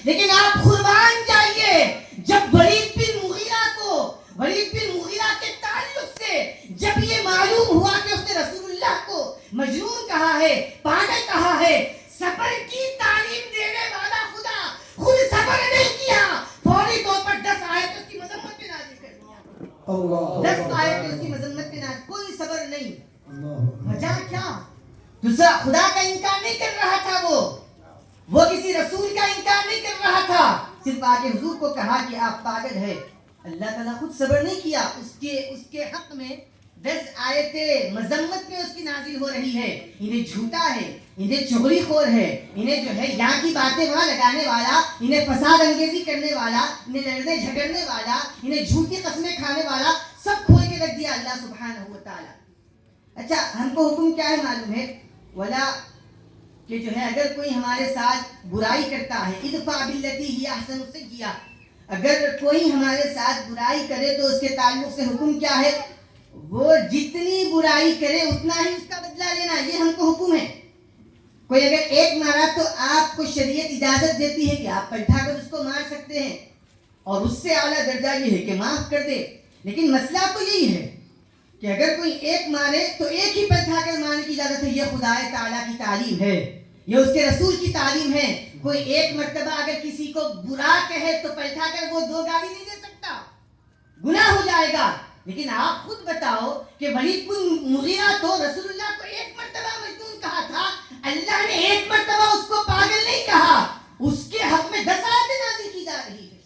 لیکن آپ قربان جائیے جب ولید بن مغیرہ کے تعلق سے جب یہ معلوم ہوا کہ اس نے رسول اللہ کو مجنون کہا ہے، پاگل کہا ہے، صبر کی تعلیم دینے والا خدا خود صبر نہیں کیا، فوری طور پر 10 آیت اس کی مذمت پہ نازل کر دیا۔ 10 آیت اس کی مذمت پہ نازل، کوئی صبر نہیں۔ وجہ کیا؟ دوسرا خدا کا انکار نہیں کر رہا تھا، وہ کسی رسول کا انکار نہیں کر رہا تھا، صرف آگے حضور کو کہا کہ آپ پاگل ہے۔ اللہ تعالیٰ خود صبر نہیں کیا، اس کے حق میں 10 آیتیں مذمت میں اس کی نازل ہو رہی ہے۔ انہیں جھوٹا ہے، انہیں چغلی خور ہے، انہیں جو ہے یہاں کی باتیں وہاں لگانے والا، انہیں فساد انگیزی کرنے والا، انہیں لڑنے جھگڑنے والا، انہیں جھوٹی قسمیں کھانے والا سب کھول کے رکھ دیا اللہ سبحانہ و تعالیٰ۔ اچھا، ہم کو حکم کیا ہے معلوم ہے؟ ولا کہ جو ہے اگر کوئی ہمارے ساتھ برائی کرتا ہے، ادفع باللتی ہی احسن السیئۃ، اگر کوئی ہمارے ساتھ برائی کرے تو اس کے تعلق سے حکم کیا ہے؟ وہ جتنی برائی کرے اتنا ہی اس کا بدلہ لینا، یہ ہم کو حکم ہے۔ کوئی اگر ایک مارا تو آپ کو شریعت اجازت دیتی ہے کہ آپ پلٹا کر اس کو مار سکتے ہیں، اور اس سے اعلیٰ درجہ یہ ہے کہ معاف کر دے۔ لیکن مسئلہ تو یہی ہے کہ اگر کوئی ایک مارے تو ایک ہی پلٹا کر مارنے کی اجازت ہے، یہ خدا تعالیٰ کی تعلیم ہے، یہ اس کے رسول کی تعلیم ہے۔ کوئی ایک مرتبہ اگر کسی کو برا کہے تو پلٹا کر وہ 2 گالی نہیں دے سکتا، گناہ ہو جائے گا۔ لیکن آپ خود بتاؤ کہ ولید بن مغیرہ تو رسول اللہ کو ایک مرتبہ مجنون کہا تھا، اللہ نے ایک مرتبہ اس کو پاگل نہیں کہا، اس کے حق میں 10 آیتیں نازل کی جا رہی ہے۔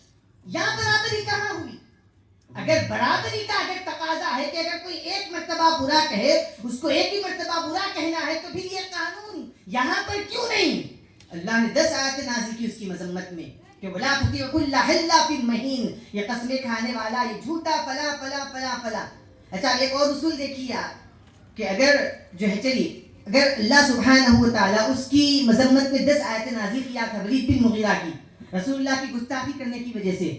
یہاں برابری کہاں ہوئی؟ اگر برابری کا اگر تقاضا ہے کہ اگر کوئی ایک مرتبہ برا کہے اس کو ایک ہی مرتبہ برا کہنا ہے، تو پھر یہ قانون یہاں پر کیوں نہیں؟ اللہ نے 10 آیتیں نازل کی اس کی مذمت میں کہ وَلَا تُطِعْ كُلَّ حَلَّافٍ مَّهِينٍ، یہ قسمیں کھانے والا، یہ جھوٹا، فلا فلا فلا فلا۔ اچھا، ایک اور اصول دیکھیے آپ کہ اگر جو ہے چلیے اگر اللہ سبحانہ و تعالیٰ اس کی مذمت میں 10 آیتیں نازل کیا تھا ولید بن مغیرہ کی، رسول اللہ کی گستاخی کرنے کی وجہ سے،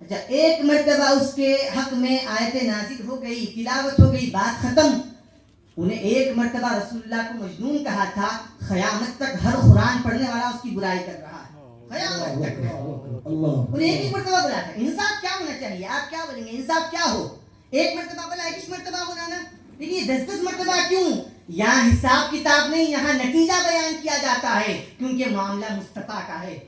اچھا ایک مرتبہ اس کے حق میں آیتیں نازل ہو گئی، تلاوت ہو گئی، بات ختم۔ انہیں ایک مرتبہ رسول اللہ کو مجنون کہا تھا، قیامت تک ہر قرآن پڑھنے والا اس کی برائی کر رہا ہے، قیامت تک انہیں ایک ہی مرتبہ بولا تھا۔ انصاف کیا ہونا چاہیے؟ آپ کیا بولیں گے؟ انصاف کیا ہو؟ ایک مرتبہ بولا، ایک مرتبہ بولانا، لیکن یہ 10 مرتبہ کیوں؟ یہاں حساب کتاب نہیں، یہاں نتیجہ بیان کیا جاتا ہے، کیونکہ معاملہ مصطفیٰ کا ہے۔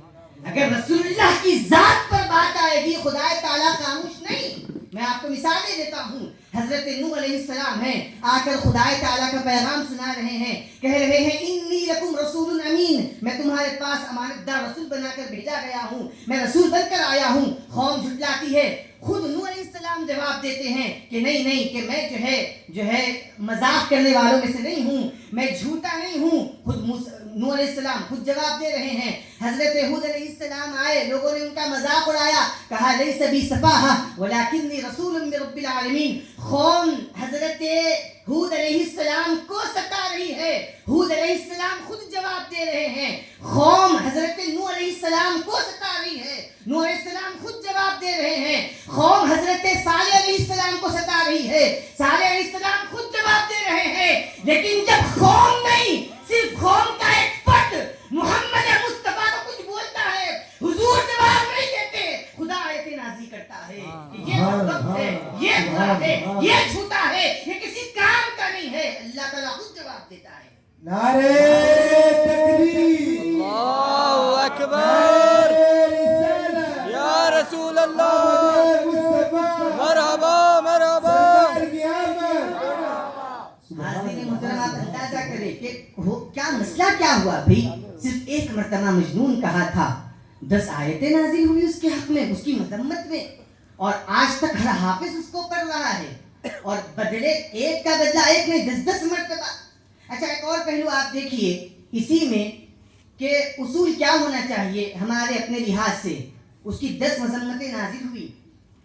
اگر رسول اللہ کی ذات پر بات آئے گی، خدا تعالیٰ خاموش نہیں۔ میں آپ کو مثالیں دیتا ہوں، حضرت نوح علیہ السلام ہیں، آ کر خدا تعالیٰ کا پیغام سنا رہے ہیں، کہہ رہے ہیں انی لکم رسول امین، میں تمہارے پاس امانت دار رسول بنا کر بھیجا گیا ہوں، میں رسول بن کر آیا ہوں۔ قوم جھٹلاتی ہے، خود نوح علیہ السلام جواب دیتے ہیں کہ نہیں کہ میں جو ہے مذاق کرنے والوں میں سے نہیں ہوں، میں جھوٹا نہیں ہوں۔ خود نوح علیہ السلام خود جواب دے رہے ہیں۔ حضرت ہود علیہ السلام آئے، لوگوں نے ان کا مذاق اڑایا، کہا لیس بی سفاہہ ولکنی رسول من رب العالمین۔ قوم حضرت ہود علیہ السلام کو ستا رہی ہے، ہود علیہ السلام خود جواب دے رہے ہیں۔ قوم حضرت نوح علیہ السلام کو ستا رہی ہے، نوح علیہ السلام خود جواب دے رہے ہیں۔ قوم حضرت صالح علیہ السلام کو ستا رہی ہے، صالح علیہ السلام خود جواب دے رہے ہیں۔ لیکن جب قوم نہیں، صرف قوم کا ایک فرد محمد مصطفیٰ کو کچھ بولتا ہے، حضور جواب نہیں دیتے، خدا آیتیں نازل کرتا ہے کہ یہ وقت ہے، یہ برا ہے، یہ جھوٹا ہے، یہ کسی کام کا نہیں ہے، اللہ تعالیٰ خود جواب دیتا ہے۔ نعرہ تکبیر، اللہ اکبر، یا رسول اللہ، مرحبا مرحبا۔ حاضرین محترم، آپ اندازہ کریں کہ کیا مسئلہ کیا ہوا بھائی؟ صرف ایک مرتبہ مجنون کہا تھا، 10 آیتیں نازل ہوئی اس کے حق میں، اس کی مذمت میں، اور آج تک ہر حافظ اس کو پڑھ رہا ہے، اور بدلے ایک کا بدلہ ایک میں 10 مرتبہ۔ اچھا، ایک اور پہلو آپ دیکھیے اسی میں کہ اصول کیا ہونا چاہیے ہمارے اپنے لحاظ سے۔ اس کی 10 مذمتیں نازل ہوئی،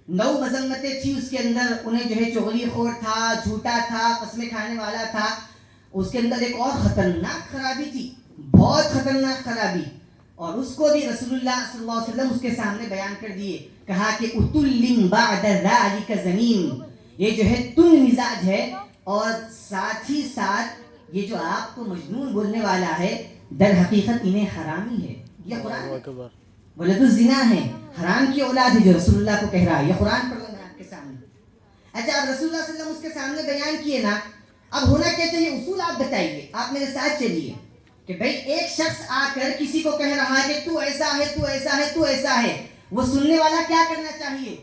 9 مذمتیں تھی اس کے اندر، انہیں جو ہے چغلی خور تھا، جھوٹا تھا، قسمیں کھانے والا تھا۔ اس کے اندر ایک اور خطرناک خرابی تھی، بہت خطرناک خرابی، اور اس کو بھی رسول اللہ صلی اللہ علیہ وسلم اس کے سامنے بیان کر دیے، کہا کہ اتلم بعد ذلک زنیم، یہ جو ہے تن مزاج ہے، اور ساتھ ہی ساتھ یہ جو آپ کو مجنون بولنے والا ہے در حقیقت انہیں حرامی ہے۔ یہ قرآن ہے، ولد الزنا ہے, حرام کی اولاد ہے جو رسول اللہ کو کہہ رہا ہے. یہ قرآن پڑھ لوں میں آپ کے سامنے. اچھا اب رسول اللہ صلی اللہ علیہ وسلم اس کے سامنے بیان کیے نا, اب ہونا کیا چاہیے اصول آپ بتائیے, آپ میرے ساتھ چلیے کہ بھائی ایک شخص آ کر کسی کو کہہ رہا ہے کہ تو ایسا ہے, تو ایسا ہے, تو ایسا ہے, وہ سننے والا کیا کرنا چاہیے؟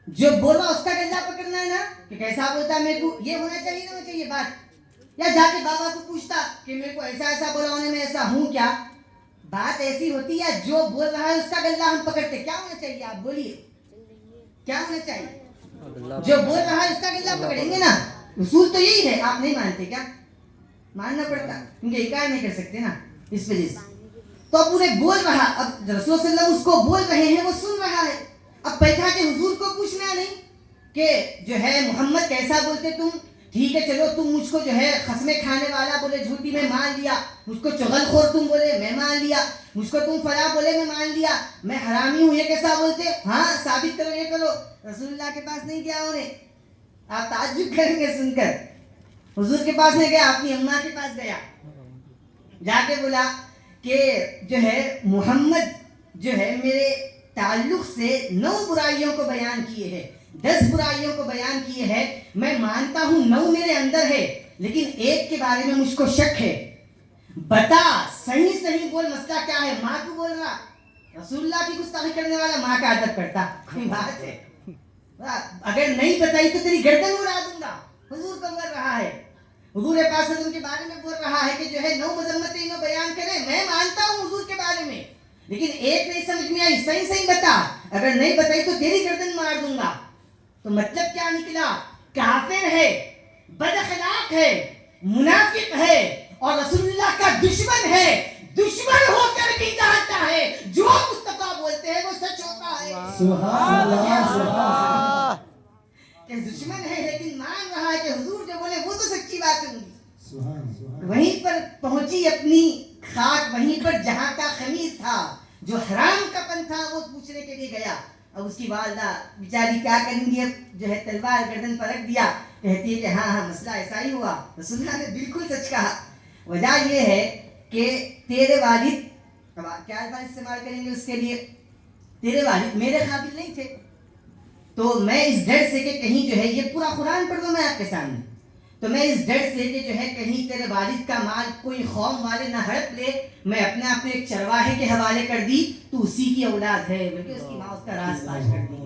جو بولا اس کا گلا پکڑنا ہے نا, کہ کیسا بولتا ہے میرے کو, یہ ہونا چاہیے نا, چاہیے بات. یا جا کے بابا کو پوچھتا کہ میرے کو ایسا ایسا بولا ہونے میں ایسا ہوں کیا؟ بات ایسی ہوتی ہے جو بول رہا ہے اس کا گلا ہم پکڑتے. کیا ہونا چاہیے آپ بولیے, کیا ہونا چاہیے؟ جو بول رہا ہے اس کا گلا پکڑیں گے نا. اصول تو یہی ہے. آپ نہیں مانتے کیا؟ ماننا پڑتا کیونکہ انکار نہیں کر سکتے نا, اس وجہ سے. تو اب انہیں بول رہا, اب رسول صلی اللہ علیہ وسلم اس کو بول رہے ہیں, وہ سن رہا ہے. اب بیٹھا کے حضور کو پوچھنا نہیں کہ جو ہے محمد کیسا بولتے تم, ٹھیک ہے چلو تم مجھ کو جو ہے قسمیں کھانے والا بولے جھوٹی میں مان لیا, مجھ کو چغل خور تم بولے میں مان لیا, مجھ کو تم فلاں بولے میں مان لیا, میں حرامی ہوں, یہ کیسا بولتے, ہاں ثابت کرو, یہ کرو. رسول اللہ کے پاس نہیں گیا انہیں, آپ تعجب کریں گے سن کر. حضور کے پاس نہیں گیا, اپنی اماں کے پاس گیا, جا کے بولا کہ جو ہے محمد جو ہے میرے تعلق سے 9 برائیوں کو بیان کیے ہیں, 10 برائیوں کو بیان کیے ہیں. میں مانتا ہوں 9 میرے اندر ہے, لیکن ایک کے بارے میں مجھ کو شک ہے. بتا صحیح صحیح بول, مسئلہ کیا ہے؟ ماں کو بول رہا. رسول اللہ کی گستاخی کرنے والا ماں کا ادب کرتا, کوئی بات ہے؟ اگر نہیں بتائی تو تیری گردن اڑا دوں گا. حضور کو بول رہا ہے, حضور پاک ان کے بارے میں بول رہا ہے کہ جو ہے 9 مذمتیں انہوں بیان کریں. میں مانتا ہوں حضور کے بارے میں, لیکن ایک نہیں سمجھ میں آئی, صحیح صحیح بتا, اگر نہیں بتائی تو تیری گردن مار دوں گا. تو مطلب کیا نکلا؟ کافر ہے, بد اخلاق ہے, منافق ہے, اور رسول اللہ کا دشمن ہے. دشمن ہو کر بھی جانتا ہے جو مصطفیٰ بولتے ہیں وہ سچ ہوتا ہے. سبحان اللہ, سبحان اللہ. کہ دشمن ہے لیکن مان رہا ہے کہ حضور جو بولے وہ تو سچی بات ہوگی. سبحان اللہ. وہیں پر پہنچی اپنی خاک, وہیں پر جہاں کا خمیر تھا, جو حرام کا پن تھا, وہ پوچھنے کے لیے گیا. اب اس کی والدہ بیچاری کیا کریں گی, اب جو ہے تلوار گردن پر رکھ دیا, کہتی ہے کہ ہاں ہاں مسئلہ ایسا ہی ہوا. رسول اللہ نے بالکل سچ کہا. وجہ یہ ہے کہ تیرے والد, اب کیا الفاظ استعمال کریں گے اس کے لیے, تیرے والد میرے قابل نہیں تھے. تو میں اس ڈر سے کہ کہیں جو ہے, یہ پورا قرآن پڑھ دوں میں آپ کے سامنے, تو میں اس ڈر سے کہ جو ہے کہیں تیرے والد کا مال کوئی قوم والے نہ ہڑپ لے, میں اپنے آپ کو ایک چرواہے کے حوالے کر دی, تو اسی کی اولاد ہے, بلکہ اس کی ماں اس کا راز باز کر دی.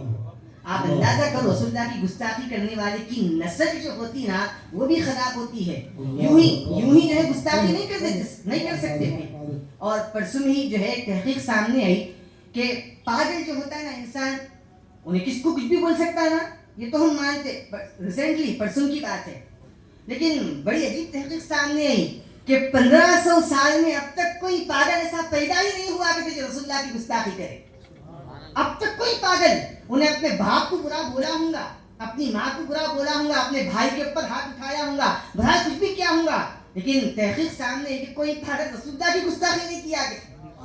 آپ اندازہ کرو رسول اللہ کی گستاخی کرنے والے کی نسل جو ہوتی نا وہ بھی خراب ہوتی ہے. یوں ہی جو ہے گستاخی نہیں کر سکتے تھے. اور پرسوں ہی جو ہے ایک تحقیق سامنے آئی کہ پاگل جو ہوتا ہے نا انسان, انہیں کس کو کچھ بھی بول سکتا ہے نا, یہ تو ہم مانتے, ریسنٹلی پرسوں کی بات ہے, لیکن بڑی عجیب تحقیق سامنے آئی کہ 1500 سال میں اب تک کوئی پاگل ایسا پیدا ہی نہیں ہوا کہ جو رسول اللہ کی گستاخی کرے. اب تک کوئی پاگل, انہیں اپنے باپ کو برا بولا ہوں گا, اپنی ماں کو برا بولا ہوں گا, اپنے بھائی کے اوپر ہاتھ اٹھایا ہوں گا, بھائی کچھ بھی کیا ہوں گا, لیکن تحقیق سامنے ہے کہ کوئی پاگل رسول اللہ کی گستاخی نہیں کیا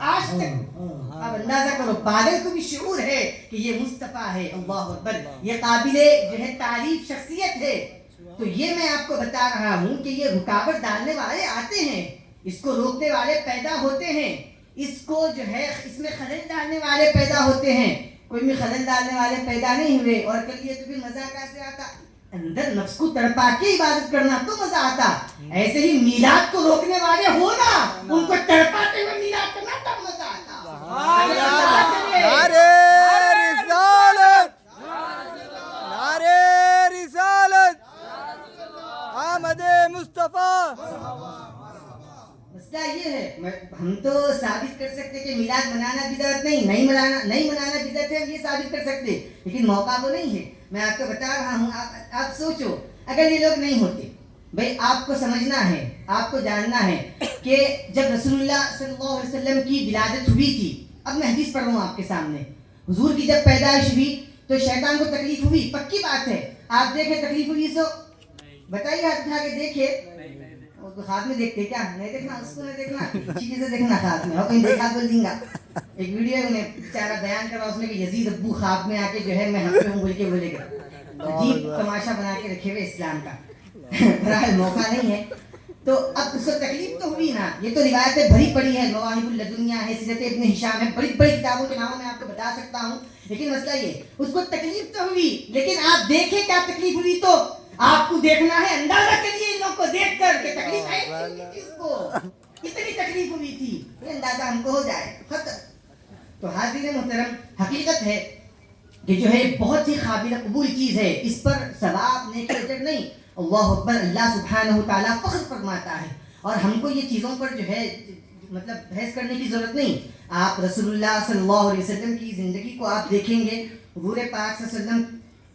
آج تک. اب اندازہ کرو, پاگل کو بھی شعور ہے کہ یہ مصطفیٰ ہے, اللہ اکبر, یہ قابل جو ہے تعریف شخصیت ہے. تو یہ میں آپ کو بتا رہا ہوں کہ یہ رکاوٹ ڈالنے والے آتے ہیں, اس کو روکنے والے پیدا ہوتے ہیں, اس کو جو ہے اس میں خلل ڈالنے والے پیدا ہوتے ہیں. کوئی بھی خلل ڈالنے والے پیدا نہیں ہوئے, اور کر لیے تو پھر مزہ کیسے آتا؟ اندر نفس کو تڑپا کے عبادت کرنا تو مزہ آتا. ایسے ہی میلاد کو روکنے والے ہونا, ان کو تڑپاتے ہوئے میلاد کرنا تب مزہ آتا. نعرے رسالت, نعرے رسالت, آمد مصطفیٰ. مسئلہ یہ ہے, ہم تو ثابت کر سکتے کہ میلاد منانا بدعت نہیں منانا بدعت ہے, ہم یہ ثابت کر سکتے, لیکن موقع وہ نہیں ہے. میں آپ کو بتا رہا ہوں, آپ سوچو اگر یہ لوگ نہیں ہوتے. بھائی آپ کو سمجھنا ہے, آپ کو جاننا ہے کہ جب رسول اللہ صلی اللہ علیہ وسلم کی ولادت ہوئی تھی, اب میں حدیث پڑھ رہا ہوں آپ کے سامنے, حضور کی جب پیدائش ہوئی تو شیطان کو تکلیف ہوئی, پکی بات ہے. آپ دیکھیں تکلیف ہوئی سو بتائیے, ہاتھ اٹھا کے دیکھے, خواب میں دیکھتے کیا؟ نہیں دیکھنا, اس کو نہیں دیکھنا, اچھی چیزیں دیکھنا خواب میں. اور کہیں دیکھا بول دیں گا. ایک ویڈیو ہے انہیں بیچارہ بیان کر رہا اس میں کہ یزید ابو خواب میں آ کے جو ہے میں حق پہ ہوں بول کے بولے گا. عجیب تماشا بنا کے رکھے ہوئے اسلام کا. بہرحال موقع نہیں ہے. تو اب اس کو تکلیف تو ہوئی نا. یہ تو روایتیں بھری پڑی ہیں, مواہب اللدنیہ ہے, سیرت ابن ہشام ہے, بڑی بڑی کتابوں کے نام میں آپ کو بتا سکتا ہوں. لیکن مسئلہ یہ, اس کو تکلیف تو ہوئی, لیکن آپ دیکھیں کیا تکلیف ہوئی. تو آپ کو دیکھنا ہے, اندازہ کریے ان لوگ کو دیکھ کر کہ تکلیف ہے کس کو, کتنی تکلیف ہوئی تھی, یہ اندازہ ہم کو ہو جائے ختم. تو حاضرین محترم, حقیقت ہے کہ جو ہے بہت ہی قابل قبول چیز ہے, اس پر ثواب نیکی اجر نہیں. اللہ اکبر, اللہ سبحانہ تعالیٰ فخر فرماتا ہے, اور ہم کو یہ چیزوں پر جو ہے مطلب بحث کرنے کی ضرورت نہیں. آپ رسول اللہ صلی اللہ علیہ وسلم کی زندگی کو آپ دیکھیں گے, حضور پاک صلی اللہ علیہ وسلم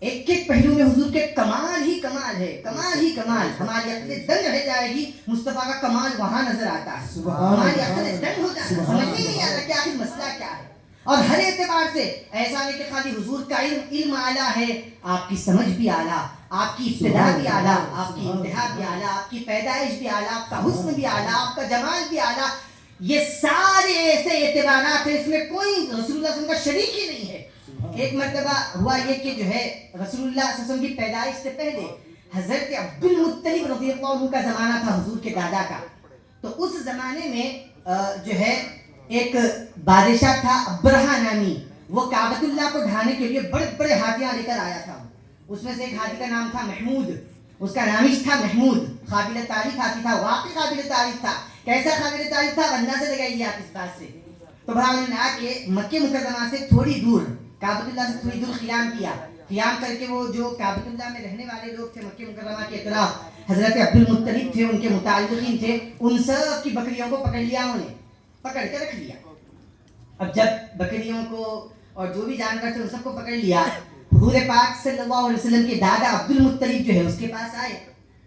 ایک ایک پہلو میں حضور کے کمال ہی کمال ہے, کمال ہی کمال. ہماری عقل دنگ رہ جائے گی, مصطفیٰ کا کمال وہاں نظر آتا ہے, ہماری عقل دنگ ہو جاتی ہے, سمجھ میں نہیں آتا کہ آخر مسئلہ کیا ہے. اور ہر اعتبار سے ایسا نہیں کہ خالی حضور کا علم اعلیٰ ہے, آپ کی سمجھ بھی اعلیٰ, آپ کی ابتدا بھی اعلیٰ, آپ کی انتہا بھی اعلیٰ, آپ کی پیدائش بھی اعلیٰ, آپ کا حسن بھی اعلیٰ, آپ کا جمال بھی اعلیٰ. یہ سارے ایسے اعتبارات ہیں, اس میں کوئی رسول اللہ صلی اللہ علیہ وسلم کا شریک ہی نہیں ہے. ایک مرتبہ ہوا یہ کہ جو ہے رسول اللہ صلی اللہ علیہ وسلم کی پیدائش سے پہلے حضرت عبد المطلب رضی اللہ عنہ کا زمانہ تھا, حضور کے دادا کا. تو اس زمانے میں جو ہے ایک بادشاہ تھا ابرہہ نامی, وہ کعبۃ اللہ کو ڈھانے کے لیے بڑے بڑے ہاتھیاں لے کر آیا تھا. اس میں سے ایک ہاتھی کا نام تھا محمود, اس کا نامش تھا محمود, قابل تعریف ہاتھی تھا, واقعی قابل تعریف تھا. کیسا قابل تعریف تھا, اندازہ لگائیے آپ اس بات سے. تو بھائی انہوں نے آ کے مکہ مکرمہ سے تھوڑی دور, کعبۃ اللہ سے تھوڑی دور قیام کیا. قیام کر کے وہ جو کعبۃ اللہ میں رہنے والے لوگ تھے مکہ مکرمہ کے اطراف, حضرت عبد المطلب تھے, ان کے متعلقین تھے, ان سب کی بکریوں کو پکڑ لیا, انہوں نے پکڑ کے رکھ لیا. اب جب بکریوں کو اور جو بھی جانور تھے ان سب کو پکڑ لیا, حضور پاک صلی اللہ علیہ وسلم کے دادا عبد المطلب جو ہے اس کے پاس آئے,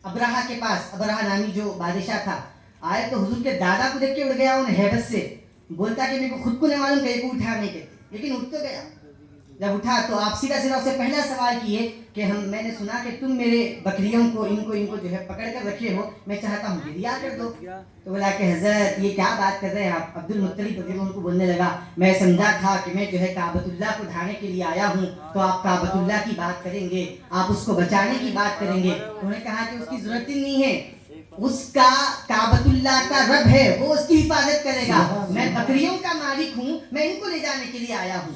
ابرہہ کے پاس. ابرہہ نامی جو بادشاہ تھا آئے تو حضور کے دادا کو دیکھ کے اڑ گیا, انہیں ہیبت سے بولتا کہ میرے کو خود کو نہیں معلوم کہ یہ کو اٹھا نہیں کہتے, لیکن اٹھ تو گیا. جب اٹھا تو آپ سیدھا سیدھا اسے پہلا سوال کیے کہ میں نے سنا کہ تم میرے بکریوں کو ان کو جو ہے پکڑ کر رکھے ہو, میں چاہتا ہوں ہدیہ کر دو. تو بولا کہ حضرت یہ کیا بات کر رہے ہیں آپ. عبد المطلب رضی اللہ عنہ کو بولنے لگا, میں سمجھا تھا کہ میں جو ہے کعبۃ اللہ کو ڈھانے کے لیے آیا ہوں, تو آپ کعبۃ اللہ کی بات کریں گے, آپ اس کو بچانے کی بات کریں گے. انہوں نے کہا کہ اس کی ضرورت ہی نہیں ہے, اس کا کعبۃ اللہ کا رب ہے, وہ اس کی حفاظت کرے گا, میں بکریوں کا مالک ہوں, میں ان کو لے جانے کے لیے آیا ہوں.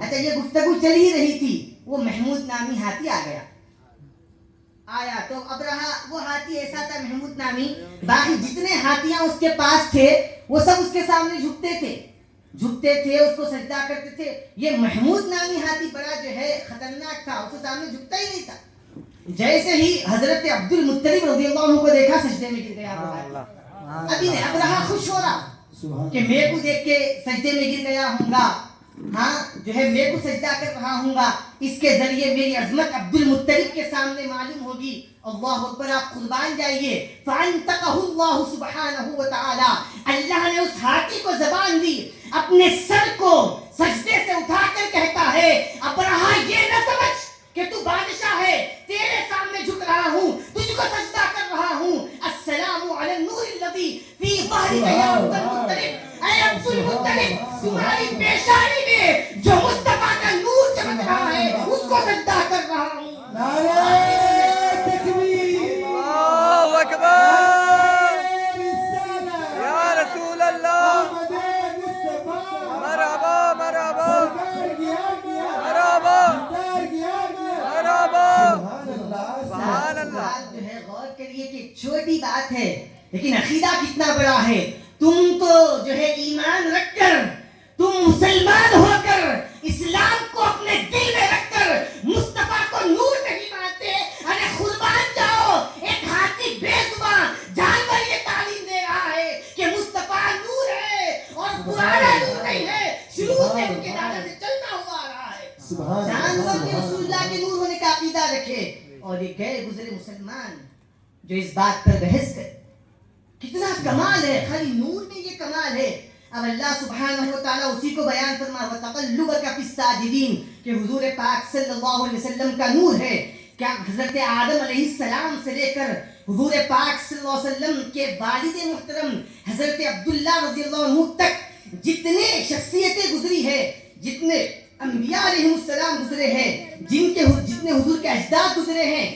اچھا یہ گفتگو چل ہی رہی تھی, وہ محمود نامی ہاتھی آیا تو ابرہہ, وہ ہاتھی ایسا تھا محمود نامی, باقی جتنے ہاتھیاں اس کے پاس تھے وہ سب اس کے سامنے جھکتے تھے, اس کو سجدہ کرتے تھے. یہ محمود نامی ہاتھی بڑا جو ہے خطرناک تھا, اس کے سامنے جھکتا ہی نہیں تھا. جیسے ہی حضرت عبد المطلب رضی اللہ عنہ کو دیکھا سجدے میں گر گیا. ابھی ابرہہ خوش ہو رہا کہ میں کو دیکھ کے سجدے میں گر گیا ہوں گا, ہاں جو ہے میں کو سجدہ کر رہا ہوں گا, اس کے ذریعے میری عظمت عبد المطلب کے سامنے معلوم ہوگی. اللہ اکبر, آپ قربان جائیے. فانتقہ اللہ سبحانہ وتعالی, اللہ نے اس ہاتھی کو زبان دی, اپنے سر کو سجدے سے اٹھا کر کہتا ہے, ابرہہ یہ نہ سمجھ کہ تو بادشاہ ہے, تیرے سامنے جھک رہا ہوں, تجھ کو سجدہ کر رہا ہوں. السلام علی النور الذی فی ظہرک یا عبد المطلب, اے عبد المطلب تمہاری پیشانی میں جو مصطفیٰ کا نور چمک رہا ہے اس کو سجدہ کر رہا ہوں. نعرہ تکبیر, اللہ اکبر, یا رسول اللہ, مرحبا مرحبا مرحبا مرحبا. سبحان اللہ. جو ہے غور کریے کہ چھوٹی بات ہے لیکن عقیدہ کتنا بڑا ہے. تم تو جو ہے ایمان رکھ کر, تم مسلمان ہو کر, اسلام کو اپنے دل میں رکھ کر مصطفیٰ کو نور نہیں مانتے. ارے قربان جاؤ, ایک ہاتھی بے زبان جانور یہ تعلیم دے رہا ہے کہ مصطفیٰ نور ہے اور پرانا نور نہیں ہے, شروع سے ان کے دادا سے چلتا ہوا آ رہا ہے. جانور کے رسول اللہ کے نور ہونے کا عقیدہ رکھے, اور یہ غیر گزرے مسلمان جو اس بات پر بحث کرے. کتنا کمال ہے, خالی نور میں یہ کمال ہے. اب اللہ سبحانہ و تعالیٰ اسی کو بیان فرما, وَتَقَلُّبَكَ فِي السَّاجِدِينَ, کہ حضور پاک صلی اللہ علیہ وسلم کا نور ہے. کیا حضرت آدم علیہ السلام سے لے کر حضور پاک صلی اللہ علیہ وسلم کے والد محترم حضرت عبداللہ رضی اللہ عنہ تک جتنے شخصیتیں گزری ہے, جتنے انبیاء علیہ السلام گزرے ہیں, جتنے حضور کے اجداد گزرے ہیں,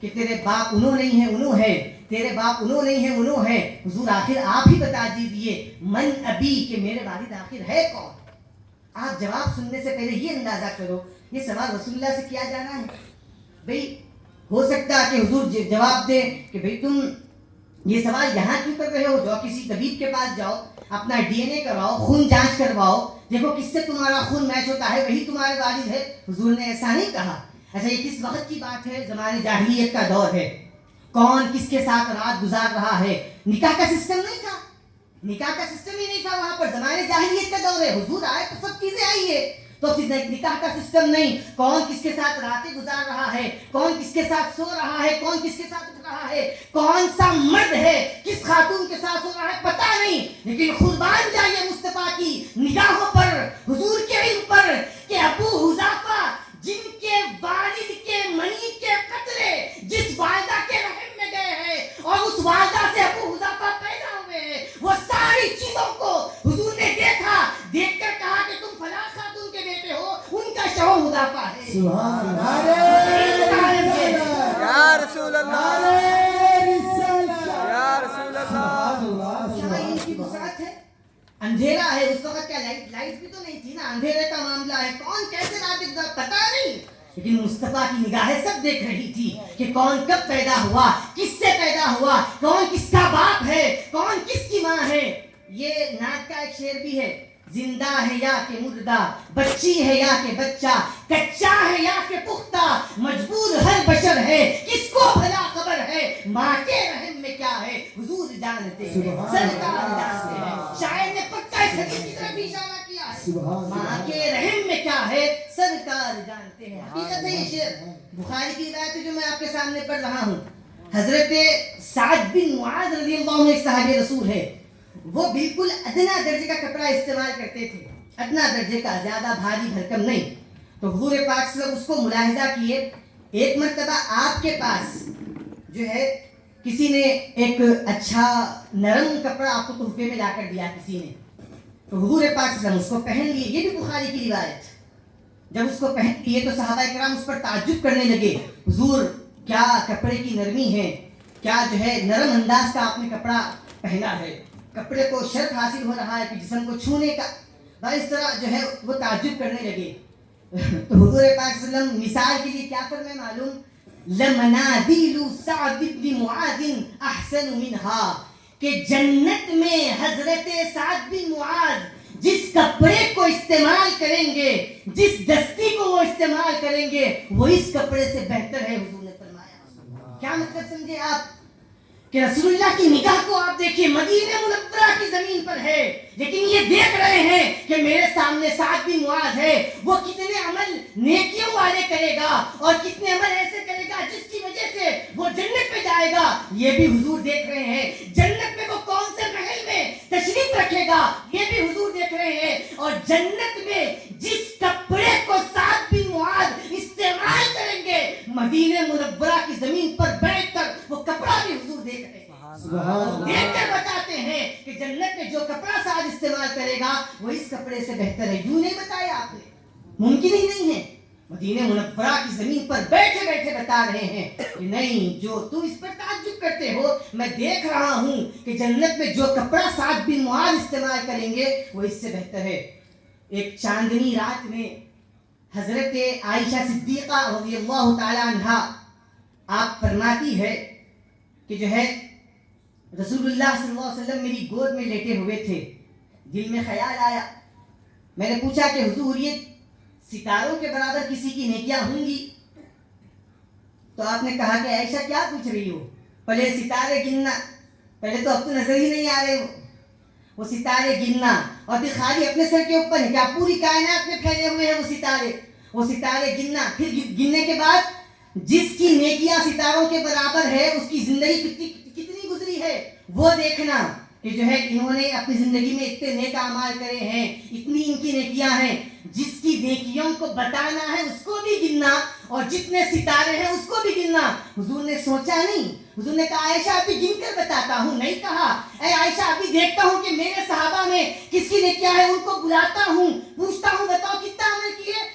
کہ تیرے باپ انہوں نہیں ہیں انہوں ہے، تیرے باپ انہوں نہیں ہیں انہوں ہے، حضور آخر آپ ہی بتا دیجئے من ابی، کہ میرے والد آخر ہے کون؟ آپ جواب سننے سے پہلے یہ اندازہ کرو، یہ سوال رسول اللہ سے کیا جانا ہے؟ بھئی ہو سکتا ہے کہ حضور جواب دے کہ بھئی تم یہ سوال یہاں کیوں کر رہے ہو؟ جاؤ کسی طبیب کے پاس جاؤ، اپنا ڈی این اے کرواؤ، خون جانچ کرواؤ، دیکھو کس سے تمہارا خون میچ ہوتا ہے، وہی تمہارے والد ہے۔ حضور نے ایسا نہیں کہا۔ اچھا یہ کس وقت کی بات ہے؟ زمانے جاہلیت کا دور ہے، کون کس کے ساتھ رات گزار رہا ہے، نکاح کا سسٹم نہیں تھا، نکاح کا سسٹم ہی نہیں تھا وہاں پر، زمانے جاہلیت کا دور ہے، حضور آئے تو سب چیزیں آئی ہے، تو پھر نکاح کا سسٹم نہیں، کون کس کے ساتھ راتیں گزار رہا ہے، کون کس کے ساتھ سو رہا ہے، کون کس کے ساتھ اٹھ رہا ہے، کون سا مرد ہے کس خاتون کے ساتھ سو رہا ہے پتہ نہیں، لیکن قربان جائیے مصطفیٰ کی نگاہوں پر، حضور کے علم پر، کہ ابو حذافہ جن کے والد کے منی کے قطرے جس والدہ کے رحم میں گئے ہیں اور اس والدہ سے ابو حذافہ پیدا ہوئے ہیں، وہ ساری چیزوں کو حضور نے دیکھا، دیکھ کر کہا کہ تم فلاں خاتون کے بیٹے ہو، ان کا شوہر حذافہ ہے۔ سبحان اللہ، یا رسول اللہ، یا رسول اللہ۔ یہاں ان کی وسعت ہے، اندھیرا ہے اس وقت، کیا لائٹ بھی تو نہیں تھی نا، اندھیرے کا معاملہ ہے، کون کیسے رات گزار پتہ نہیں، لیکن مصطفیٰ کی نگاہیں سب دیکھ رہی تھی کہ کون کب پیدا ہوا، کس سے پیدا ہوا، کون کس کا باپ ہے، کون کس کی ماں ہے۔ یہ نعت کا ایک شعر بھی ہے، زندہ ہے یا کہ مردہ، بچی ہے یا کہ بچہ، کچا ہے یا کہ پختہ، مجبور ہر بشر ہے، کس کو بھلا خبر ہے، ماں کے رحم میں کیا ہے، حضور جانتے ہیں، سرکار جانتے ہیں۔ شاعر نے پکا اس حدیث کی طرف اشارہ کیا ہے، ماں کے رحم میں کیا ہے، سرکار جانتے ہیں۔ حقیقت ہے یہ شعر، بخاری کی روایت ہے جو میں آپ کے سامنے پڑھ رہا ہوں۔ حضرت سعد بن معاذ رضی اللہ عنہ ایک صحابی رسول ہے، وہ بالکل ادنا درجے کا کپڑا استعمال کرتے تھے، ادنا درجے کا، زیادہ بھاری بھرکم نہیں۔ تو حضور پاک صلی اللہ علیہ وسلم اس کو ملاحظہ کیے، ایک مرتبہ آپ کے پاس جو ہے کسی نے ایک اچھا نرم کپڑا آپ کو تحفے میں لا کر دیا کسی نے، تو حضور پاک صلی اللہ علیہ وسلم اس کو پہن لیے، یہ بھی بخاری کی روایت۔ جب اس کو پہن لیے تو صحابہ کرام اس پر تعجب کرنے لگے، حضور کیا کپڑے کی نرمی ہے، کیا جو ہے نرم انداز کا آپ نے کپڑا پہنا ہے، کپڑے کو شرف حاصل ہو رہا ہے کہ جسم کو چھونے کا، اس طرح جو ہے وہ تعجب کرنے لگے۔ تو حضور پاک صلی اللہ علیہ وسلم مثال کے لیے کیا فرمائے معلوم، لمنادیل سعد بن معاذ احسن منہا، کہ جنت میں حضرت سعد بن معاذ جس کپڑے کو استعمال کریں گے، جس دستی کو وہ استعمال کریں گے، وہ اس کپڑے سے بہتر ہے، حضور نے فرمایا۔ کیا مطلب سمجھے آپ کہ رسول اللہ کی نگاہ کو آپ دیکھیں، مدینہ منورہ کی زمین پر ہے، لیکن یہ دیکھ رہے ہیں کہ میرے سامنے سعد بن معاذ ہے، وہ کتنے عمل نیکیوں والے کرے گا اور کتنے عمل ایسے کرے گا جس کی وجہ سے وہ جنت میں جائے گا، یہ بھی حضور دیکھ رہے ہیں۔ جنت میں وہ کون سے محل میں تشریف رکھے گا، یہ بھی حضور دیکھ رہے ہیں، اور جنت میں جس کپڑے کو سعد بن معاذ استعمال کریں گے، مدینہ منورہ کی زمین پر بیٹھ کر وہ کپڑا بھی حضور دیکھ رہے ہیں، دیکھ کر بتاتے ہیں کہ جنت میں جو کپڑا سعد استعمال کرے گا وہ اس کپڑے سے بہتر ہے۔ یوں نہیں بتایا آپ نے، ممکن ہی نہیں ہے، مدینہ منورہ کی زمین پر بیٹھے بیٹھے بتا رہے ہیں کہ نہیں، جو تم اس پر تعجب کرتے ہو، میں دیکھ رہا ہوں کہ جنت میں جو کپڑا سعد بن معاذ استعمال کریں گے وہ اس سے بہتر ہے۔ ایک چاندنی رات میں حضرت عائشہ صدیقہ رضی اللہ تعالی عنہا آپ فرماتی ہے کہ جو ہے رسول اللہ صلی اللہ علیہ وسلم میری گود میں لیٹے ہوئے تھے، دل میں خیال آیا، میں نے پوچھا کہ حضور یہ ستاروں کے برابر کسی کی نیکیاں ہوں گی؟ تو آپ نے کہا کہ عائشہ کیا پوچھ رہی ہو، پہلے ستارے گننا، پہلے تو اب تو نظر ہی نہیں آ رہے وہ ستارے گننا، اور پھر خالی اپنے سر کے اوپر ہے کیا، پوری کائنات میں پھیلے ہوئے ہیں وہ ستارے گننا، پھر گننے کے بعد جس کی نیکیاں ستاروں کے برابر ہے اس کی زندگی کتنی گزری ہے وہ دیکھنا، کہ جو ہے انہوں نے اپنی زندگی میں اتنے نیک اعمال کرے ہیں، اتنی ان کی نیکیاں ہیں، جس کی نیکیوں کو بتانا ہے اس کو بھی گننا، اور جتنے ستارے ہیں اس کو بھی گننا۔ حضور نے سوچا نہیں، حضور نے کہا عائشہ ابھی گن کر بتاتا ہوں، نہیں کہا اے عائشہ ابھی دیکھتا ہوں کہ میرے صحابہ میں کس کی نیکیاں ہیں، ان کو بلاتا ہوں، پوچھتا ہوں بتاؤ کتنا عمل کیے،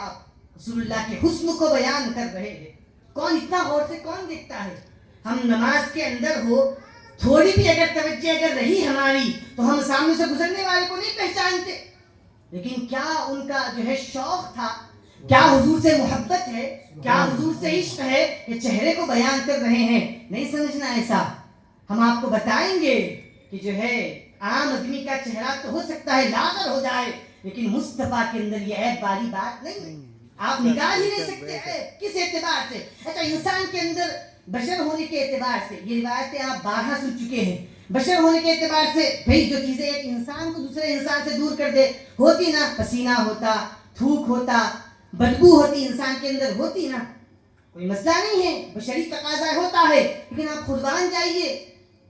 آپ رسول اللہ کے حسن کو بیان کر رہے ہیں. کون اتنا غور سے کون دیکھتا ہے؟ ہم نماز کے اندر ہو تھوڑی بھی اگر توجہ اگر رہی ہماری تو ہم سامنے سے گزرنے والے کو نہیں پہچانتے. لیکن کیا ان کا جو ہے شوق تھا, کیا حضور سے محبت ہے, کیا حضور سے عشق ہے کہ چہرے کو بیان کر رہے ہیں. نہیں سمجھنا ایسا. ہم آپ کو بتائیں گے کہ جو ہے عام آدمی کا چہرہ تو ہو سکتا ہے لاغر ہو جائے, لیکن مصطفیٰ کے اندر یہ عیب والی بات نہیں ہے. آپ نکال ہی نہیں سکتے ہیں کس اعتبار سے. اچھا, انسان کے اندر بشر ہونے کے اعتبار سے یہ روایتیں آپ بارہا سن چکے ہیں. بشر ہونے کے اعتبار سے بھئی جو چیزیں ایک انسان کو دوسرے انسان سے دور کر دے ہوتی نا, پسینہ ہوتا, تھوک ہوتا, بدبو ہوتی انسان کے اندر ہوتی نا, کوئی مسئلہ نہیں ہے, بشری تقاضا ہوتا ہے. لیکن آپ خود مان جائیے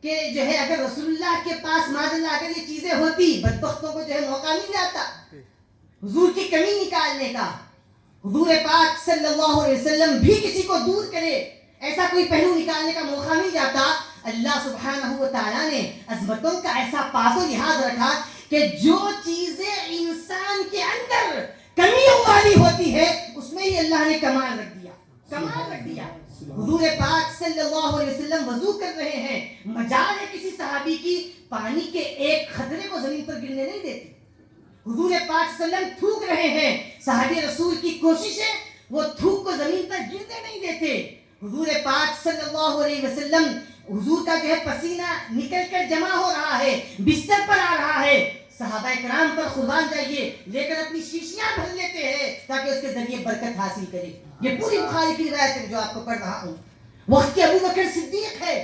کہ جو ہے اگر رسول اللہ کے پاس معاذ اللہ اگر یہ چیزیں ہوتی, بدبختوں کو جو ہے موقع مل جاتا حضور کی کمی نکالنے کا. حضور پاک صلی اللہ علیہ وسلم بھی کسی کو دور کرے ایسا کوئی پہلو نکالنے کا موقع مل جاتا. اللہ سبحانہ و تعالیٰ نے عظمتوں کا ایسا پاس و لحاظ رکھا کہ جو چیزیں انسان کے اندر کمیوں والی ہوتی ہے اس میں ہی اللہ نے کمال رکھ دیا, کمال رکھ دیا. حضور پاک صلی اللہ علیہ وسلم وضو کر رہے ہیں, مجال ہے کسی صحابی کی پانی کے ایک خطرے کو زمین پر گرنے نہیں دیتی. حضور پاک صلی اللہ علیہ وسلم تھوک رہے ہیں, صحابی رسول کی کوشش ہے وہ تھوک کو زمین پر گرنے نہیں دیتے. حضور پاک صلی اللہ علیہ وسلم حضور کا جو ہے پسینہ نکل کر جمع ہو رہا ہے, بستر پر آ رہا ہے, صحابہ کرام پر قربان جائیے لے کر اپنی شیشیاں بھر لیتے ہیں تاکہ اس کے ذریعے برکت حاصل کرے. یہ پوری بخاری کی روایت ہے جو آپ کو پڑھ رہا ہوں. وقت کے ابو بکر صدیق ہے,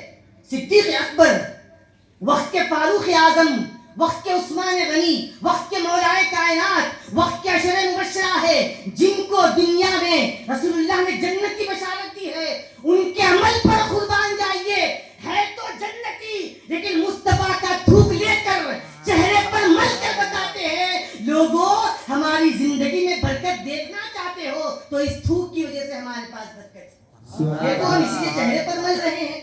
صدیق اکبر, وقت کے فاروق اعظم, وقت کے عثمان غنی, وقت کے مولائے کائنات, وقت کے عشرہ مبشرہ ہے جن کو دنیا میں رسول اللہ نے جنت کی بشارت دی ہے. ان کے عمل پر قربان جائیے, ہے تو جنتی لیکن مصطفیٰ کا تھوک لے کر چہرے پر مل کر بتاتے ہیں لوگوں ہماری زندگی میں برکت دیکھنا چاہتے ہو تو اس تھوک کی وجہ سے ہمارے پاس برکت ہے. دیکھو ہم اسی لیے چہرے پر مل رہے ہیں,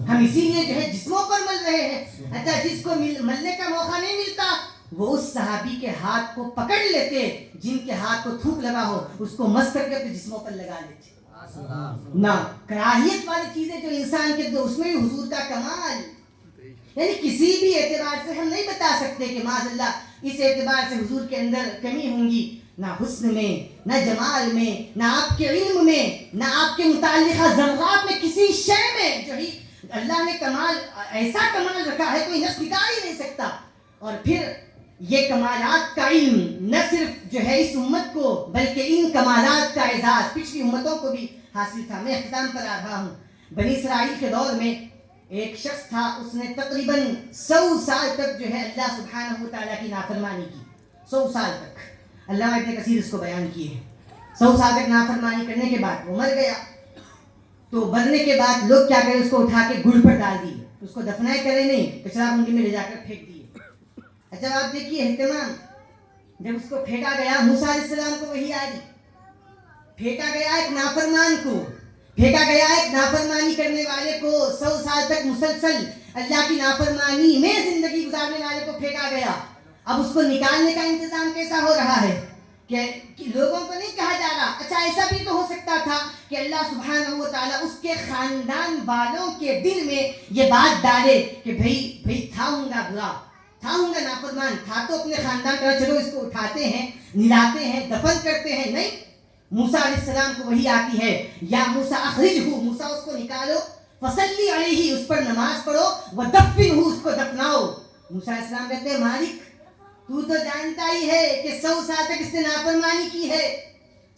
ہم اسی لیے جو ہے جسموں پر مل رہے ہیں. اچھا, جس کو ملنے کا موقع نہیں ملتا وہ اس صحابی کے ہاتھ کو پکڑ لیتے جن کے ہاتھ کو تھوک لگا ہو, اس کو مس کر کے اپنے جسموں پر لگا لیتے. نہ کراہیت والی چیزیں جو انسان کے اندر, اس میں بھی حضور کا کمال. یعنی کسی بھی اعتبار سے ہم نہیں بتا سکتے کہ معاذ اللہ اس اعتبار سے حضور کے اندر کمی ہوں گی, نہ حسن میں, نہ جمال میں, نہ آپ کے علم میں, نہ آپ کے متعلقہ ذرات میں, کسی شے میں جو ہی اللہ نے کمال ایسا کمال رکھا ہے کوئی نفس نکال ہی نہیں سکتا. اور پھر یہ کمالات کا علم نہ صرف جو ہے اس امت کو بلکہ ان کمالات کا اعزاز پچھلی امتوں کو بھی حاصل تھا. میں اختتام پر آ رہا ہوں. بنی اسرائیل کے دور میں ایک شخص تھا, اس نے تقریباً 100 سال تک جو ہے اللہ سبحانہ و تعالیٰ کی نافرمانی کی. 100 سال تک اللہ ابن کثیر اس کو بیان کیے ہیں. 100 سال تک نافرمانی کرنے کے بعد وہ مر گیا. تو مرنے کے بعد لوگ کیا کرے, اس کو اٹھا کے گڑ پر ڈال دیے, اس کو دفنائے کرے نہیں, کچرا منڈی میں لے جا کر پھینک دیے. اچھا آپ دیکھیے اہتمام, جب اس کو پھینکا گیا موسیٰ علیہ السلام کو وحی آئی, پھینکا گیا ایک نافرمان کو, پھینکا گیا ایک نافرمانی کرنے والے کو, 100 سال تک مسلسل اللہ کی نافرمانی میں زندگی گزارنے والے کو پھینکا گیا. اب اس کو نکالنے کا انتظام کیسا ہو رہا ہے کہ لوگوں کو نہیں کہا جا رہا. اچھا ایسا بھی تو ہو سکتا تھا کہ اللہ سبحانہ و تعالیٰ اس کے خاندان والوں کے دل میں یہ بات ڈالے کہ بھئی تھا ہوں گا برا, تھا ہوں گا نافرمان, تھا تو اپنے خاندان کا, چلو اس کو اٹھاتے ہیں, نلاتے ہیں, دفن کرتے ہیں. نہیں, موسیٰ علیہ السلام کو وہی آتی ہے, یا موسیٰ اخرجہ, موسیٰ اس کو نکالو, فصلی علیہ, اس پر نماز پڑھو, ودفنہ, اس کو دفناؤ. موسیٰ علیہ السلام کہتے ہیں مالک تو جانتا ہی ہے کہ 100 سال تک اس نے نافرمانی کی ہے,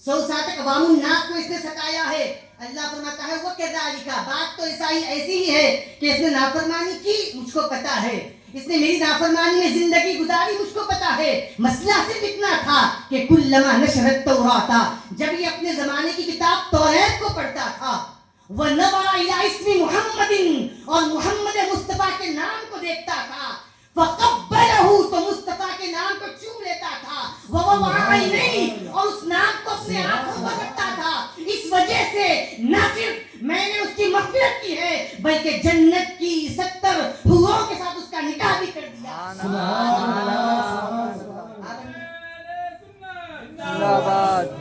100 سال تک عوام الناس کو اس نے ستایا ہے. اللہ فرماتا ہے وہ کذالک, بات تو ایسی ہی ہے کہ اس نے نافرمانی کی, مجھ کو پتا ہے, اس نے میری نافرمانی میں زندگی گزاری, مجھ کو پتا ہے. مسئلہ صرف اتنا تھا کہ کلما نشرت توراۃ, جب یہ اپنے زمانے کی کتاب توریت کو پڑھتا تھا, وَنَظَرَ إِلَىٰ اسْمِ مُحَمَّدٍ, اور محمد مصطفیٰ کے نام کو دیکھتا تھا, فَقَبَّلَهُ, تو مصطفیٰ کے نام کو چوم لیتا تھا, وَوَضَعَ عَيْنَيْهِ, اور اس نام کو اپنے آنکھوں پر رکھتا تھا. اس وجہ سے نہ صرف میں نے اس کی مغفرت کی ہے بلکہ جنت کی 70 حوروں کے ساتھ اس کا نکاح بھی کر دیا. زندہ باد.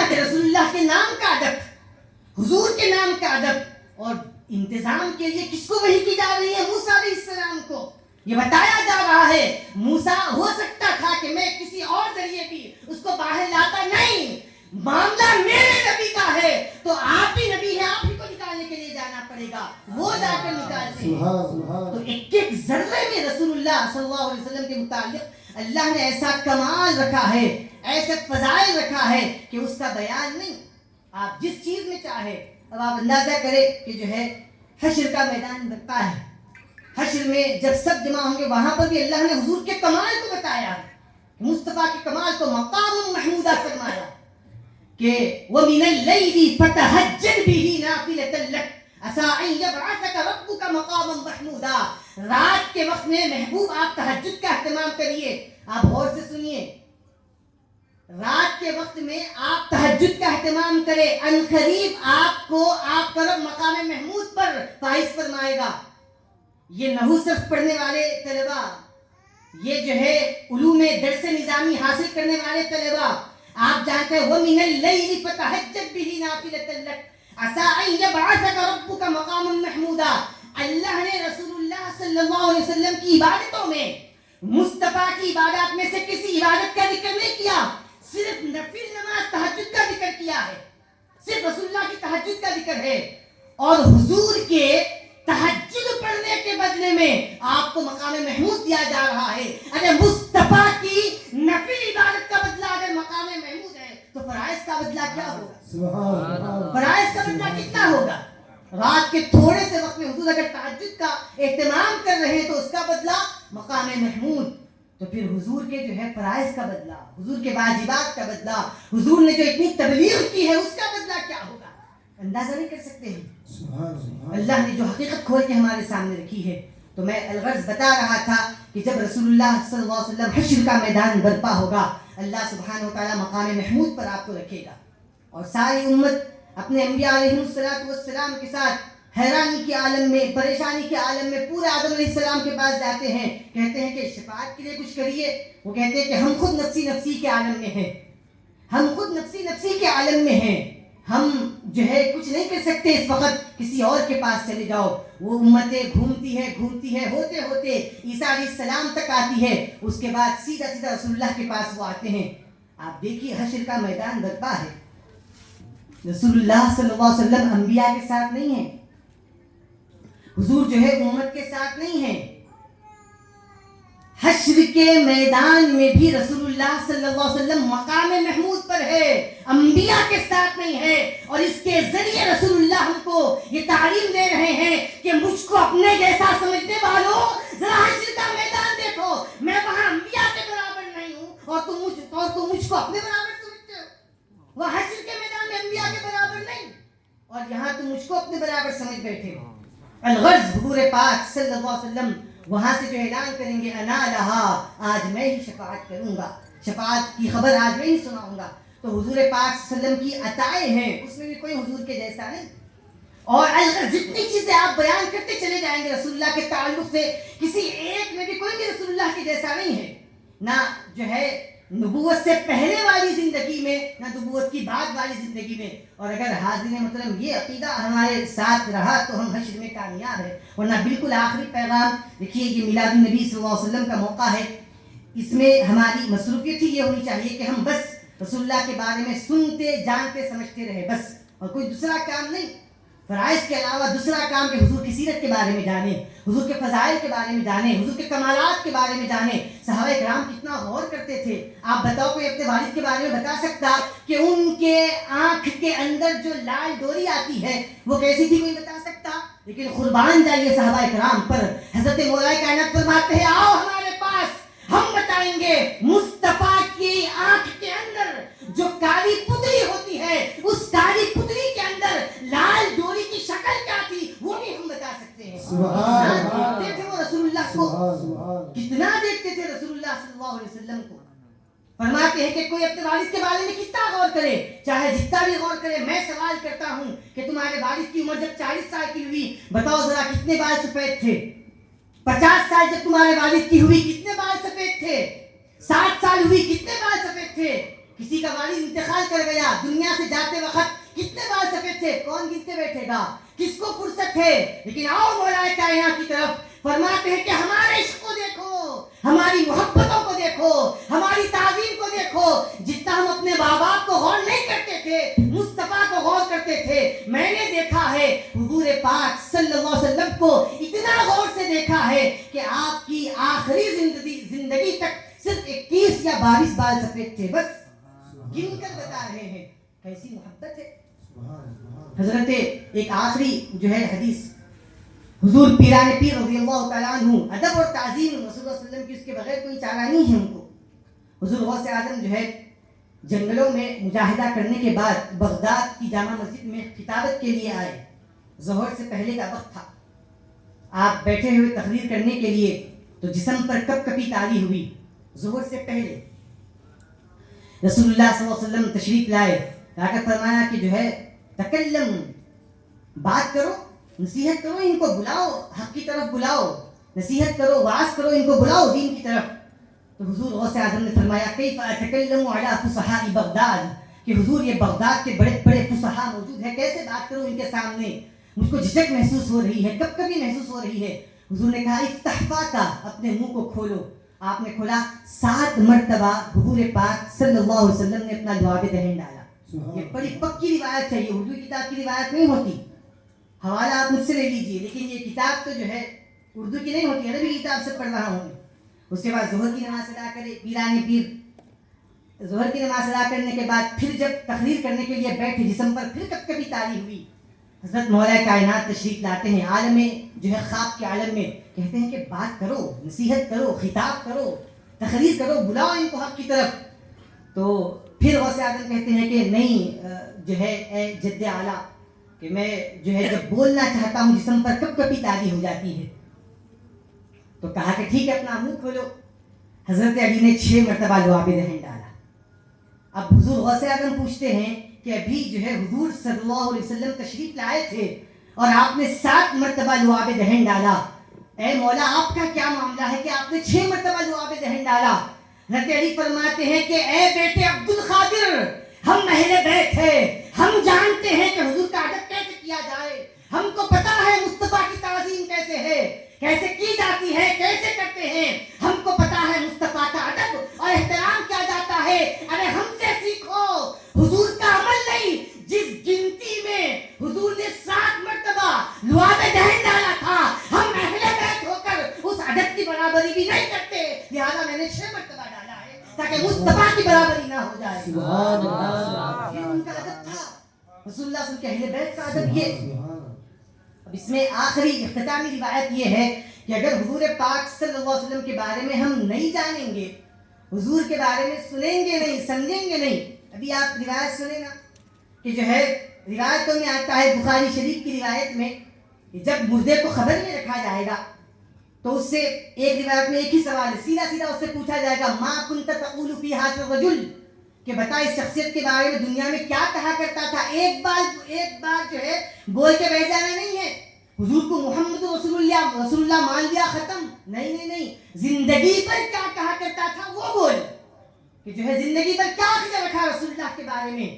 اللہ کے رسول اللہ کے نام کا ادب, حضور کے نام کا ادب, اور انتظام کے لیے کس کو وحی کی جا رہی ہے؟ موسیٰ علیہ السلام کو. یہ بتایا جا رہا ہے موسیٰ ہو سکتا تھا کہ میں کسی اور ذریعے بھی اس کو باہر لاتا, نہیں, معاملہ میرے نبی کا ہے تو آپ ہی نبی ہے, آپ ہی کو نکالنے کے لیے جانا پڑے گا, وہ جا کر نکالتے ہیں. تو ایک ایک ذرے میں رسول اللہ صلی اللہ علیہ وسلم کے متعلق اللہ نے ایسا کمال رکھا ہے, ایسے فضائل رکھا ہے کہ اس کا بیان نہیں. آپ جس چیز میں چاہے, اب آپ اندازہ کریں کہ جو ہے حشر کا میدان بنتا ہے, حشر میں جب سب جمع ہوں گے وہاں پر بھی اللہ نے حضور کے کمال کو بتایا, مصطفیٰ کے کمال کو مقام محمودہ فرمایا کہ وَمِنَ اللَّيْلِ فَتَهَجَّدْ بِهِ نَافِلَةً لَكَ عَسَىٰ أَن يَبْعَثَكَ رَبُّكَ مَقَامًا مَحْمُودًا. رات کے وقت میں محبوب آپ تہجد کا اہتمام کریے. آپ غور سے سنیے, رات کے وقت میں آپ تہجد کا اہتمام کریں, ان قریب آپ کو آپ کا رب مقام محمود پر فائز فرمائے گا. یہ نحو صرف پڑھنے والے طلبہ, یہ جو ہے علوم درس نظامی حاصل کرنے والے طلبہ, آپ جانتے ہیں وَمِنَ اللَّيْلِ فَتَهَجَّدْ بِهِ نَافِلَةً لَكَ عَسَىٰ أَن يَبْعَثَكَ رَبُّكَ مَقَامًا مَحْمُودًا. اللہ نے رسول اللہ صلی اللہ علیہ وسلم کی عبادتوں میں مصطفیٰ کی عبادات میں سے کسی عبادت کا ذکر نہیں کیا, صرف نفل نماز تہجد کا ذکر کیا ہے, صرف رسول اللہ کی تہجد کا ذکر ہے. اور حضور کے تہجد پڑھنے کے بدلے میں آپ کو مقام محمود دیا جا رہا ہے. اگر مصطفیٰ کی نفل عبادت کا بدلہ اگر مقام محمود ہے تو فرائض کا بدلہ کیا ہوگا؟ فرائض کا بدلہ کتنا ہوگا؟ رات کے تھوڑے سے وقت میں حضور اگر تہجد کا اہتمام کر رہے ہیں تو اس کا بدلہ مقام محمود, تو پھر حضور کے جو ہے فرائض کا بدلہ, حضور کے واجبات کا بدلہ, حضور نے جو اتنی تبلیغ کی ہے اس کا بدلہ کیا ہوگا؟ اندازہ نہیں کر سکتے ہیں. اللہ نے جو حقیقت کھول کے ہمارے سامنے رکھی ہے. تو میں الغرض بتا رہا تھا کہ جب رسول اللہ صلی اللہ علیہ وسلم حشر کا میدان برپا ہوگا, اللہ سبحانہ وتعالی مقام محمود پر آپ کو رکھے گا, اور ساری امت اپنے انبیاء علیہ السلام کے ساتھ حیرانی کے عالم میں, پریشانی کے عالم میں پورے آدم علیہ السلام کے پاس جاتے ہیں, کہتے ہیں کہ شفاعت کے لیے کچھ کریے. وہ کہتے ہیں کہ ہم خود نفسی نفسی کے عالم میں ہیں, ہم خود نفسی نفسی کے عالم میں ہیں, ہم جو ہے کچھ نہیں کر سکتے اس وقت, کسی اور کے پاس چلے جاؤ. وہ امتیں گھومتی ہے, ہوتے ہوتے عیسیٰ علیہ السلام تک آتی ہے, اس کے بعد سیدھا رسول اللہ کے پاس وہ آتے ہیں. آپ دیکھیے حشر کا میدان برپا ہے, رسول اللہ صلی اللہ علیہ وسلم انبیاء کے ساتھ نہیں ہیں, حضور جو ہے امت کے ساتھ نہیں ہیں. حشر کے میدان میں بھی رسول اللہ صلی اللہ علیہ وسلم مقام محمود پر ہے, انبیاء کے ساتھ نہیں ہے. اور اس کے ذریعے رسول اللہ ہم کو یہ تعلیم دے رہے ہیں کہ مجھ کو اپنے جیسا سمجھنے والوں ذرا حشر کا میدان دیکھو, میں وہاں انبیاء کے برابر نہیں ہوں اور تم مجھ کو اپنے برابر سمجھتے ہو. وہ حشر کے میدان میں انبیاء کے برابر نہیں, اور یہاں تم مجھ کو اپنے برابر سمجھ بیٹھے ہو. الغرض حضور پاک صلی اللہ علیہ وسلم وہاں سے جو اعلان کریں گے انا لہا, آج میں ہی شفاعت کروں گا, شفاعت کی خبر آج میں ہی سناؤں گا. تو حضور پاک صلی اللہ علیہ وسلم کی عطائیں ہیں, اس میں بھی کوئی حضور کے جیسا نہیں. اور جتنی چیزیں آپ بیان کرتے چلے جائیں گے رسول اللہ کے تعلق سے, کسی ایک میں بھی کوئی بھی رسول اللہ کے جیسا نہیں ہے, نہ جو ہے نبوت سے پہلے والی زندگی میں, نہ نبوت کی بعد والی زندگی میں. اور اگر حاضرین مطلب یہ عقیدہ ہمارے ساتھ رہا تو ہم حشر میں کامیاب ہے, ورنہ بالکل آخری پیغام دیکھیے, یہ میلاد النبی صلی اللہ علیہ وسلم کا موقع ہے, اس میں ہماری مصروفیت ہی یہ ہونی چاہیے کہ ہم بس رسول اللہ کے بارے میں سنتے جانتے سمجھتے رہے بس, اور کوئی دوسرا کام نہیں. فرائض کے علاوہ دوسرا کام کہ حضور کی سیرت کے بارے میں جانیں, حضور کے فضائل کے بارے میں جانیں, حضور کے کمالات کے بارے میں جانیں. صحابہ کرام کتنا غور کرتے تھے. آپ بتاؤ کوئی اپنے والد کے بارے میں بتا سکتا کہ ان کے آنکھ کے اندر جو لال ڈوری آتی ہے وہ کیسی تھی؟ کوئی بتا سکتا؟ لیکن قربان جائیے صحابہ کرام پر. حضرت مولا کائنات فرماتے ہیں آؤ ہمارے پاس, ہم بتائیں گے مصطفیٰ کی آنکھ کے اندر جو کالی پتلی ہوتی ہے, اس کالی پتلی کے اندر لال ڈوری کی شکل کیا تھی وہ بھی ہم بتا سکتے ہیں. دیکھتے تھے وہ رسول اللہ کو, کتنا دیکھتے تھے رسول اللہ صلی اللہ علیہ وسلم کو. فرماتے ہیں کہ کوئی اپنے والد کے بارے میں کتنا غور کرے, چاہے جتنا بھی غور کرے. میں سوال کرتا ہوں کہ تمہارے والد کی عمر جب 40 سال کی ہوئی, بتاؤ ذرا کتنے بال سفید تھے؟ 50 سال جب تمہارے والد کی ہوئی کتنے بال سفید تھے؟ 60 سال ہوئی کتنے بال سفید تھے؟ کسی کا والد انتقال کر گیا, دنیا سے جاتے وقت کتنے بال سفید تھے, کون گنتے بیٹھے گا, کس کو فرصت ہے. لیکن آؤ مولا کائنات کی طرف, فرماتے ہیں کہ ہمارے عشق کو دیکھو, ہماری محبتوں کو دیکھو, ہماری تعظیم کو دیکھو. جتنا ہم اپنے ماں باپ کو غور نہیں کرتے تھے, مصطفیٰ کو غور کرتے تھے. میں نے دیکھا ہے حضور پاک صلی اللہ علیہ وسلم کو اتنا غور سے دیکھا ہے کہ آپ کی آخری زندگی تک صرف 21 یا 22 بال سفید تھے, بس گن کر بتا رہے ہیں. کیسی محبت ہے. حضرت ایک آخری جو ہے حدیث, حضور پیران پیر رضی اللہ تعالیٰ عنہ, ادب اور تعظیم رسول اللہ صلی اللہ علیہ وسلم کی اس کے بغیر کوئی چارہ نہیں ہے ان کو. حضور غوث اعظم جو ہے جنگلوں میں مجاہدہ کرنے کے بعد بغداد کی جامع مسجد میں خطابت کے لیے آئے. ظہر سے پہلے کا وقت تھا, آپ بیٹھے ہوئے تقریر کرنے کے لیے تو جسم پر کپ کپی تاری ہوئی. ظہر سے پہلے رسول اللہ صلی اللہ علیہ وسلم تشریف لائے, لا کر فرمایا کہ جو ہے تکلم, بات کرو, نصیحت کرو, ان کو بلاؤ, حق کی طرف بلاؤ, نصیحت کرو, واعظ کرو, ان کو بلاؤ دین کی طرف. تو حضور غوث اعظم نے فرمایا کیف اتکلم علی فصحاء بغداد, کہ حضور یہ بغداد کے بڑے بڑے فصحاء موجود ہیں, کیسے بات کروں ان کے سامنے, مجھ کو جھجک محسوس ہو رہی ہے, کب کبھی محسوس ہو رہی ہے. حضور نے کہا افتح فاک, اپنے منہ کو کھولو. آپ نے کھولا, 7 مرتبہ حضور پاک صلی اللہ علیہ وسلم نے اپنا لعاب دہن ڈالا. یہ بڑی پکی روایت ہے, یہ اردو کتاب کی روایت نہیں ہوتی, حوالہ آپ مجھ سے لے لیجئے, لیکن یہ کتاب تو جو ہے اردو کی نہیں ہوتی, عربی کتاب سے پڑھ رہا ہوں. اس کے بعد ظہر کی نماز ادا کرے پیران پیر, ظہر کی نماز ادا کرنے کے بعد پھر جب تقریر کرنے کے لیے بیٹھے, جسم پر پھر کب کبھی تاری ہوئی. حضرت مولا کائنات تشریف لاتے ہیں عالم جو ہے خواب کے عالم میں, کہتے ہیں کہ بات کرو, نصیحت کرو, خطاب کرو, تقریر کرو, بلاؤ ان کو حق کی طرف. تو پھر غوث اعظم کہتے ہیں کہ نہیں جو ہے اے جد اعلیٰ, کہ میں جو ہے جب بولنا چاہتا ہوں جسم پر کب کبھی تاری ہو جاتی ہے. تو کہا کہ ٹھیک ہے اپنا منہ کھولو. حضرت علی نے 6 مرتبہ لعاب دہن ڈالا. اب حضور غوث اعظم پوچھتے ہیں کہ ابھی جو ہے حضور صلی اللہ علیہ وسلم تشریف لائے تھے اور آپ نے 7 مرتبہ لعاب دہن ڈالا, اے مولا آپ کا کیا معاملہ ہے کہ آپ نے 6 مرتبہ لعاب دہن ڈالا. حضرت علی فرماتے ہیں کہ اے بیٹے عبد القادر, ہم اہل بیت ہیں, ہم جانتے ہیں کہ حضور کا ادب کیسے کیا جائے, ہم کو پتا ہے مصطفیٰ کی تعظیم کیسے ہے, کیسے کی جاتی ہے, کیسے کرتے ہیں, ہم کو پتا ہے مصطفیٰ کا ادب اور احترام کیا جاتا ہے. ارے ہم سے سیکھو, حضور کا عمل نہیں, جس گنتی میں حضور نے 7 مرتبہ لعاب دہن ڈالا تھا, ہم اہل بیت ہو کر اس ادب کی برابری بھی نہیں کرتے, لہذا میں نے 6 مرتبہ ڈالا ہے تاکہ مصطفیٰ کی برابری نہ ہو جائے. سبحان اللہ, یہ ان کا ادب تھا, رسول اللہ صلی اللہ علیہ وسلم کے اہل بیت کا ادب یہ. اب اس میں آخری اختتامی روایت یہ ہے کہ اگر حضور پاک صلی اللہ علیہ وسلم کے بارے میں ہم نہیں جانیں گے, حضور کے بارے میں سنیں گے نہیں, سمجھیں گے نہیں. ابھی آپ روایت سنیں نا کہ جو ہے روایتوں میں آتا ہے, بخاری شریف کی روایت میں, کہ جب مردے کو خبر میں رکھا جائے گا تو اس سے ایک روایت میں ایک ہی سوال ہے, سیدھا سیدھا اس سے پوچھا جائے گا ما کنت تقول فی ھذا الرجل, کہ بتا اس شخصیت کے بارے میں دنیا میں کیا کہا کرتا تھا. ایک بار جو ہے بول کے بیٹھ جانا نہیں ہے, حضور کو محمد رسول اللہ مان لیا ختم, نہیں, زندگی پر کیا کہا کرتا تھا وہ بول, کہ جو ہے زندگی پر کیا عقیدہ رکھا رسول اللہ کے بارے میں.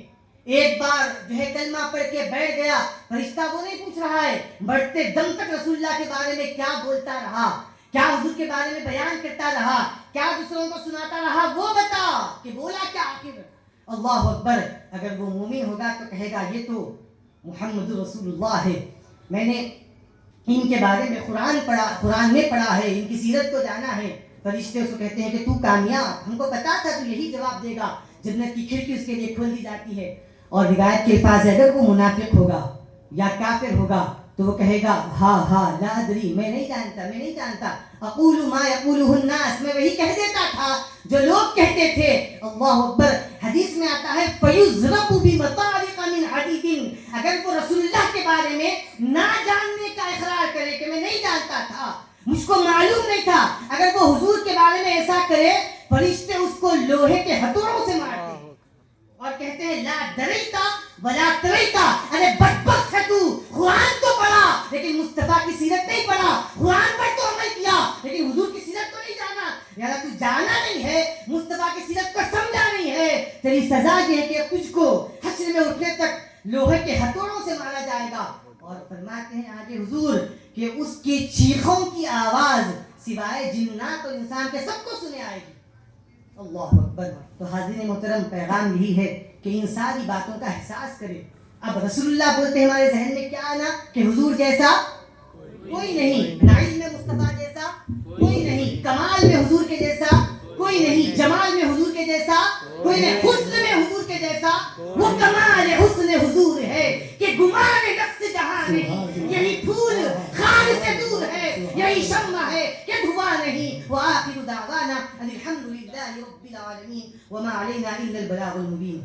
ایک بار جو ہے کلمہ پڑھ کے بیٹھ گیا, فرشتہ وہ نہیں پوچھ رہا ہے, بڑھتے دم تک رسول اللہ کے بارے میں کیا بولتا رہا, کیا حضور کے بارے میں بیان کرتا رہا, کیا دوسروں کو سناتا رہا, وہ بتا کہ بولا کیا آخر. اللہ اکبر. اگر وہ مومن ہوگا تو کہے گا یہ تو محمد رسول اللہ ہے, میں نے ان کے بارے میں قرآن میں پڑھا ہے, ان کی سیرت کو جانا ہے. فرشتے اس کو کہتے ہیں کہ تو کامیاب, ہم کو پتا تھا تو یہی جواب دے گا, جنت کی کھڑکی اس کے لیے کھول دی جاتی ہے. اور روایت کے الفاظ اگر وہ منافق ہوگا یا کافر ہوگا تو وہ کہے گا ہاں لا ادری, میں نہیں جانتا, اقول ما یقولہ الناس, میں وہی کہہ دیتا تھا جو لوگ کہتے تھے. اللہ اکبر. حدیث میں آتا ہے فیضرب بمطارق من حدید, اگر وہ رسول اللہ کے بارے میں نہ جاننے کا اقرار کرے کہ میں نہیں جانتا تھا, مجھ کو معلوم نہیں تھا, اگر وہ حضور کے بارے میں ایسا کرے, فرشتے اس کو لوہے کے ہتھوڑوں سے مارتے اور کہتے ہیں لا دریتا ولا تریتا, ارے بدبخت ہے تو, قرآن تو پڑھا لیکن مصطفیٰ کی سیرت نہیں پڑھا, قرآن پر تو عمل کیا لیکن حضور کی سیرت کو نہیں جانا, یعنی تو جانا نہیں ہے, مصطفیٰ کی سیرت کو سمجھا نہیں ہے, تیری مردے تک لوہے کے ہتھوڑوں سے مارا جائے گا. اور فرماتے ہیں آگے حضور کہ اس کی چیخوں کی آواز سوائے جنات اور انسان کے سب کو سنے آئے گی. اللہ اکبر. تو حاضرین محترم پیغام یہی ہے کہ ان ساری باتوں کا احساس کرے. اب رسول اللہ بولتے ہیں ہمارے ذہن میں کیا آنا کہ حضور جیسا کوئی نہیں, نائل میں مصطفیٰ جیسا کوئی نہیں, کمال میں حضور کے جیسا کوئی نہیں, جمال میں حضور کے جیسا کوئی نہیں, حسن میں حضور کے جیسا. وہ کمال حسن حضور ہے کہ گمان نفس جہاں نہیں. یہی پھول خار سے دور ہے, یہی شمع ہے کہ دھواں نہیں. وآخر دعوانا ان الحمد للہ رب العالمین وما علینا الا البلاغ المبین.